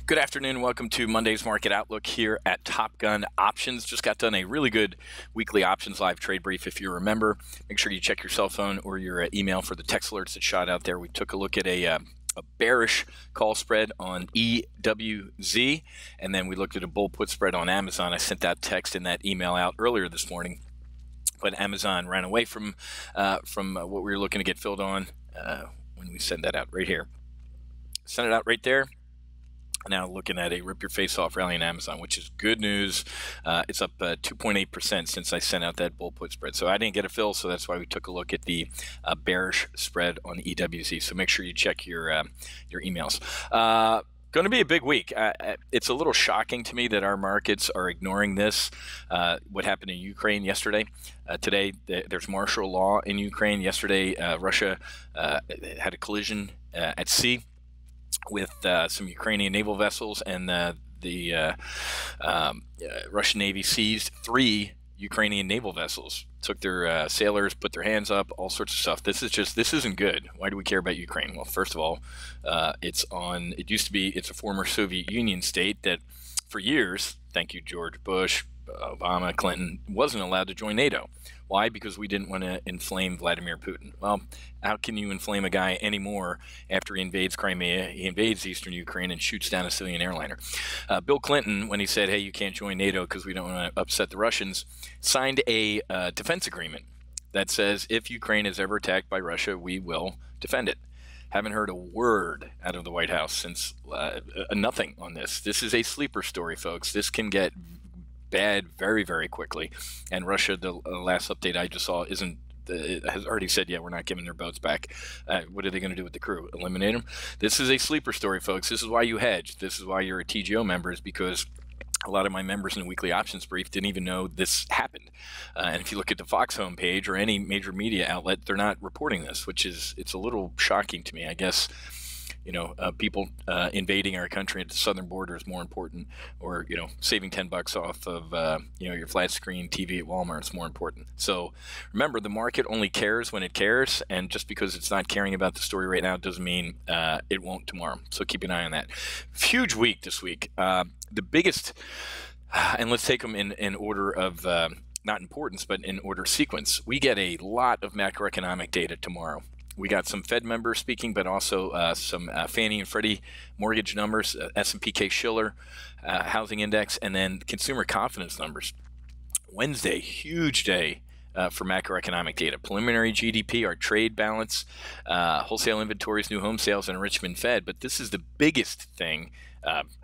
Good afternoon. Welcome to Monday's Market Outlook here at Top Gun Options. Just got done a really good weekly options live trade brief. If you remember, make sure you check your cell phone or your email for the text alerts that shot out there. We took a look at a bearish call spread on EWZ, and then we looked at a bull put spread on Amazon. I sent that text and that email out earlier this morning, but Amazon ran away from what we were looking to get filled on when we send that out right here. Send it out right there. Now looking at a rip your face off rally in Amazon, which is good news. It's up 2.8% since I sent out that bull put spread. So I didn't get a fill, so that's why we took a look at the bearish spread on EWZ. So make sure you check your emails. Going to be a big week. It's a little shocking to me that our markets are ignoring this. What happened in Ukraine yesterday. Today, there's martial law in Ukraine. Yesterday, Russia had a collision at sea with some Ukrainian naval vessels, and the Russian Navy seized 3 Ukrainian naval vessels, took their sailors, put their hands up, all sorts of stuff. This isn't good. Why do we care about Ukraine? Well, first of all, it's a former Soviet Union state that for years, thank you George Bush, Obama, Clinton, wasn't allowed to join NATO. Why? Because we didn't want to inflame Vladimir Putin. Well, how can you inflame a guy anymore after he invades Crimea, he invades eastern Ukraine, and shoots down a civilian airliner? Bill Clinton, when he said, hey, you can't join NATO because we don't want to upset the Russians, signed a defense agreement that says if Ukraine is ever attacked by Russia, we will defend it. Haven't heard a word out of the White House since nothing on this. This is a sleeper story, folks. This can get bad very, very quickly. And Russia, the last update I just saw, has already said, yeah, we're not giving their boats back. What are they going to do with the crew? Eliminate them? This is a sleeper story, folks. This is why you hedge. This is why you're a TGO member, is because a lot of my members in the weekly options brief didn't even know this happened. And if you look at the Fox homepage or any major media outlet, they're not reporting this, it's a little shocking to me. I guess people invading our country at the southern border is more important, or saving $10 off of your flat screen TV at Walmart is more important. So remember, the market only cares when it cares, and just because it's not caring about the story right now doesn't mean it won't tomorrow. So keep an eye on that. Huge week this week. The biggest, and let's take them in order of not importance, but in order of sequence. We get a lot of macroeconomic data tomorrow. We got some Fed members speaking, but also some Fannie and Freddie mortgage numbers, S&P Case-Shiller housing index, and then consumer confidence numbers. Wednesday, huge day for macroeconomic data. Preliminary GDP, our trade balance, wholesale inventories, new home sales, and Richmond Fed. But this is the biggest thing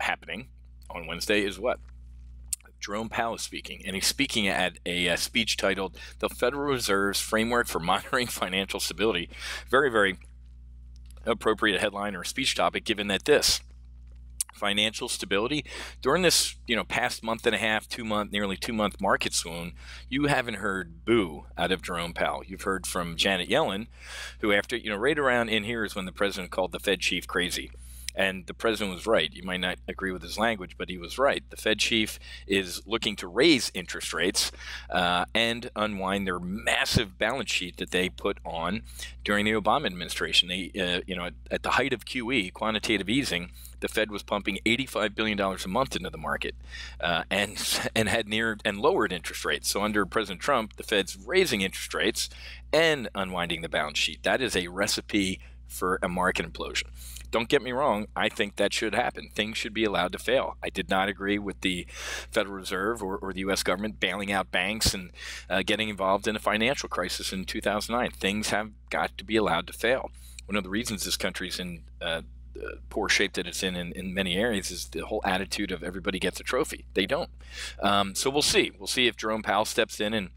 happening on Wednesday is what? Jerome Powell is speaking, and he's speaking at a speech titled "The Federal Reserve's Framework for Monitoring Financial Stability." Very, very appropriate headline or speech topic, given that this financial stability during this past month and a half, nearly 2 month market swoon, you haven't heard boo out of Jerome Powell. You've heard from Janet Yellen, who after right around in here is when the president called the Fed chief crazy. And the president was right. You might not agree with his language, but he was right. The Fed chief is looking to raise interest rates and unwind their massive balance sheet that they put on during the Obama administration. They, at the height of QE, quantitative easing, the Fed was pumping $85 billion a month into the market and had lowered interest rates. So under President Trump, the Fed's raising interest rates and unwinding the balance sheet. That is a recipe for a market implosion. Don't get me wrong, I think that should happen. Things should be allowed to fail. I did not agree with the Federal Reserve or the U.S. government bailing out banks and getting involved in a financial crisis in 2009. Things have got to be allowed to fail. One of the reasons this country's in poor shape that it's in many areas is the whole attitude of everybody gets a trophy. They don't. So we'll see. We'll see if Jerome Powell steps in and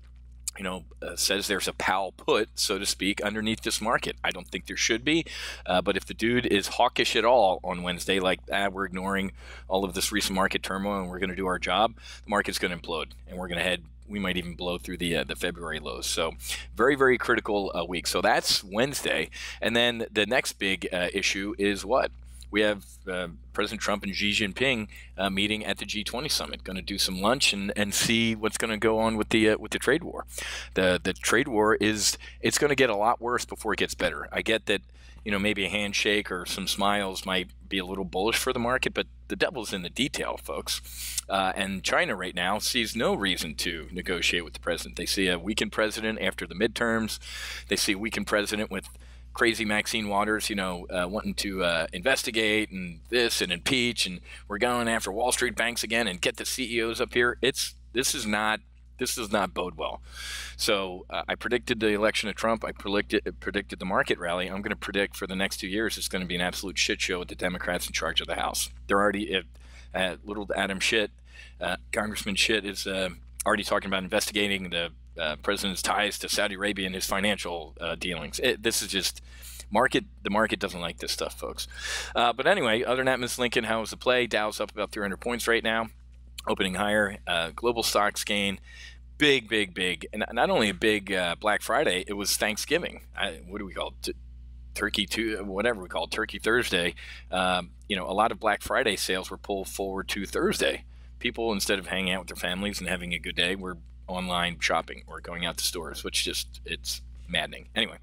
says there's a Powell put, so to speak, underneath this market. I don't think there should be, but if the dude is hawkish at all on Wednesday, like we're ignoring all of this recent market turmoil and we're going to do our job, the market's going to implode, and we're going to head. We might even blow through the February lows. So very, very critical week. So that's Wednesday, and then the next big issue is what? We have President Trump and Xi Jinping meeting at the G20 summit. Going to do some lunch and see what's going to go on with the trade war. The trade war it's going to get a lot worse before it gets better. I get that maybe a handshake or some smiles might be a little bullish for the market, but the devil's in the detail, folks. And China right now sees no reason to negotiate with the president. They see a weakened president after the midterms. They see a weakened president with crazy Maxine Waters, wanting to investigate and this and impeach, and we're going after Wall Street banks again and get the CEOs up here. This does not bode well. So I predicted the election of Trump. I predicted the market rally. I'm going to predict for the next 2 years it's going to be an absolute shit show with the Democrats in charge of the House. They're already little Adam Schiff, Congressman Schiff, is already talking about investigating the president's ties to Saudi Arabia and his financial dealings. This is just the market doesn't like this stuff, folks. But anyway, other than that, Ms. Lincoln, how was the play? Dow's up about 300 points right now, opening higher. Global stocks gain. Big, and not only a big Black Friday, it was Thanksgiving. What do we call it? Turkey Turkey Thursday. A lot of Black Friday sales were pulled forward to Thursday. People, instead of hanging out with their families and having a good day, were online shopping or going out to stores, which it's maddening. Anyway,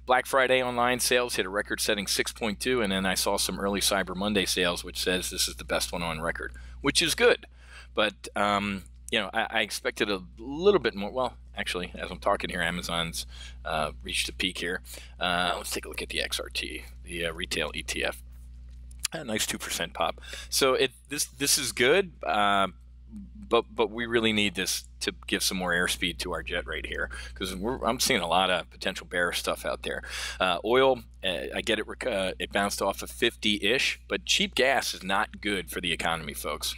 Black Friday online sales hit a record-setting 6.2, and then I saw some early Cyber Monday sales, which says this is the best one on record, which is good. But I expected a little bit more. Well, actually, as I'm talking here, Amazon's reached a peak here. Let's take a look at the XRT, the retail ETF. A nice 2% pop. So this is good, but we really need this to give some more airspeed to our jet right here, because I'm seeing a lot of potential bearish stuff out there. Oil, I get it, it bounced off of 50-ish, but cheap gas is not good for the economy, folks.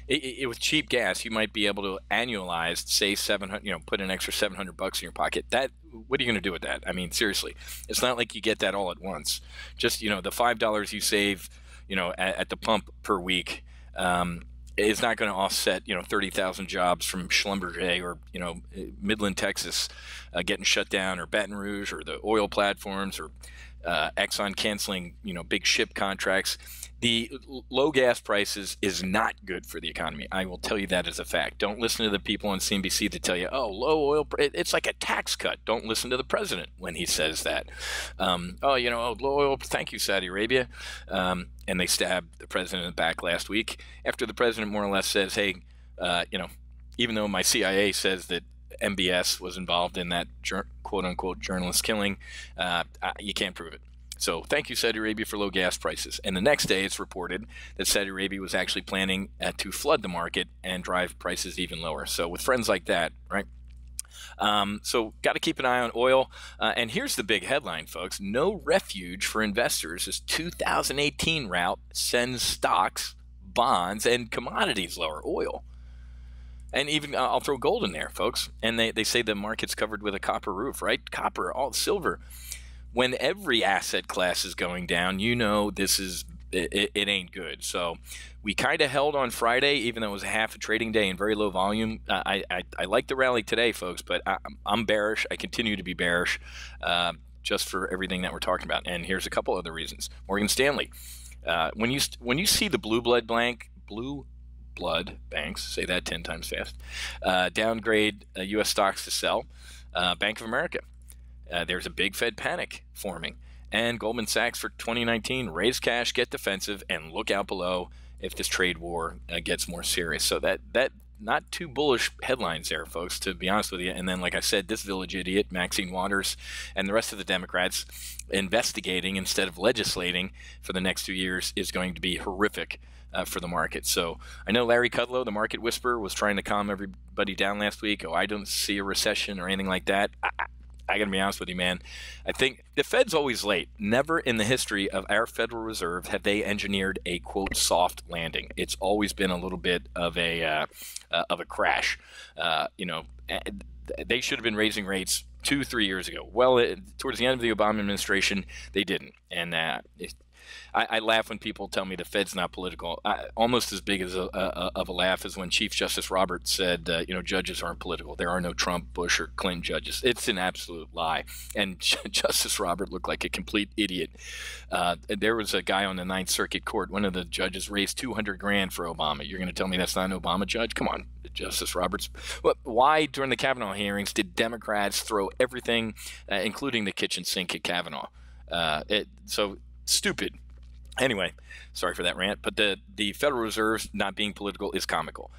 With cheap gas, you might be able to annualize, say 700, put an extra $700 in your pocket. What are you going to do with that? I mean, seriously, it's not like you get that all at once. Just, the $5 you save, at the pump per week, is not going to offset, 30,000 jobs from Schlumberger or, Midland, Texas, getting shut down, or Baton Rouge, or the oil platforms, or Exxon canceling, big ship contracts. The low gas prices is not good for the economy. I will tell you that as a fact. Don't listen to the people on CNBC that tell you, low oil, it's like a tax cut. Don't listen to the president when he says that. Low oil, thank you, Saudi Arabia. And they stabbed the president in the back last week after the president more or less says, hey, even though my CIA says that MBS was involved in that quote-unquote journalist killing, you can't prove it. So thank you, Saudi Arabia, for low gas prices. And the next day, it's reported that Saudi Arabia was actually planning to flood the market and drive prices even lower. So with friends like that, right? So got to keep an eye on oil. And here's the big headline, folks. No refuge for investors as 2018 rout sends stocks, bonds, and commodities lower. Oil. And even I'll throw gold in there, folks. And they say the market's covered with a copper roof, right? Copper, all silver. When every asset class is going down, this is it ain't good. So we kind of held on Friday, even though it was a half a trading day and very low volume. I like the rally today, folks, but I'm bearish. I continue to be bearish, just for everything that we're talking about. And here's a couple other reasons. Morgan Stanley, when you see the blue blood banks, say that 10 times fast, downgrade U.S. stocks to sell, Bank of America. There's a big Fed panic forming. And Goldman Sachs for 2019, raise cash, get defensive, and look out below if this trade war gets more serious. So that not too bullish headlines there, folks, to be honest with you. And then, like I said, this village idiot, Maxine Waters, and the rest of the Democrats investigating instead of legislating for the next 2 years is going to be horrific for the market. So I know Larry Kudlow, the market whisperer, was trying to calm everybody down last week. I don't see a recession or anything like that. I got to be honest with you, man. I think the Fed's always late. Never in the history of our Federal Reserve have they engineered a, quote, soft landing. It's always been a little bit of a crash. They should have been raising rates 2-3 years ago. Well, towards the end of the Obama administration, they didn't. And I laugh when people tell me the Fed's not political. Almost as big as of a laugh as when Chief Justice Roberts said, judges aren't political. There are no Trump, Bush, or Clinton judges. It's an absolute lie. And Justice Robert looked like a complete idiot. There was a guy on the Ninth Circuit Court. One of the judges raised $200,000 for Obama. You're going to tell me that's not an Obama judge? Come on, Justice Roberts. Why, during the Kavanaugh hearings, did Democrats throw everything, including the kitchen sink at Kavanaugh? So stupid. Anyway, sorry for that rant, but the Federal Reserve not being political is comical.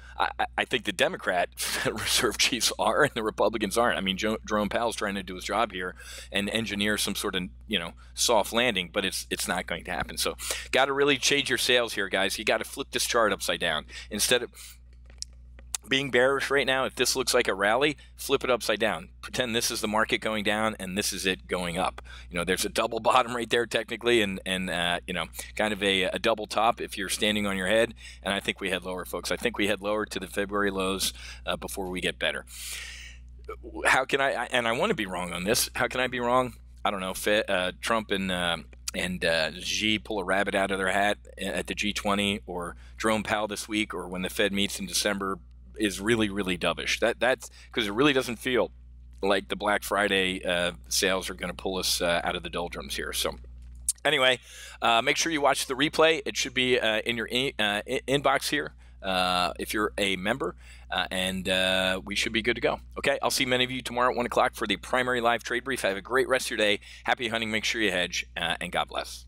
I think the Democrat Federal Reserve chiefs are, and the Republicans aren't. I mean, Jerome Powell's trying to do his job here and engineer some sort of soft landing, but it's not going to happen. So, got to really change your sails here, guys. You got to flip this chart upside down instead of being bearish right now. If this looks like a rally, flip it upside down. Pretend this is the market going down and this is it going up. There's a double bottom right there technically, and kind of a double top if you're standing on your head. And I think we head lower, folks. I think we head lower to the February lows before we get better. How can I? And I want to be wrong on this. How can I be wrong? I don't know. Trump and Xi pull a rabbit out of their hat at the G20, or Jerome Powell this week, or when the Fed meets in December, is really, really dovish. That's because it really doesn't feel like the Black Friday sales are going to pull us out of the doldrums here. So anyway, make sure you watch the replay. It should be in your inbox here if you're a member, and we should be good to go. Okay, I'll see many of you tomorrow at 1 o'clock for the primary live trade brief. Have a great rest of your day. Happy hunting. Make sure you hedge, and God bless.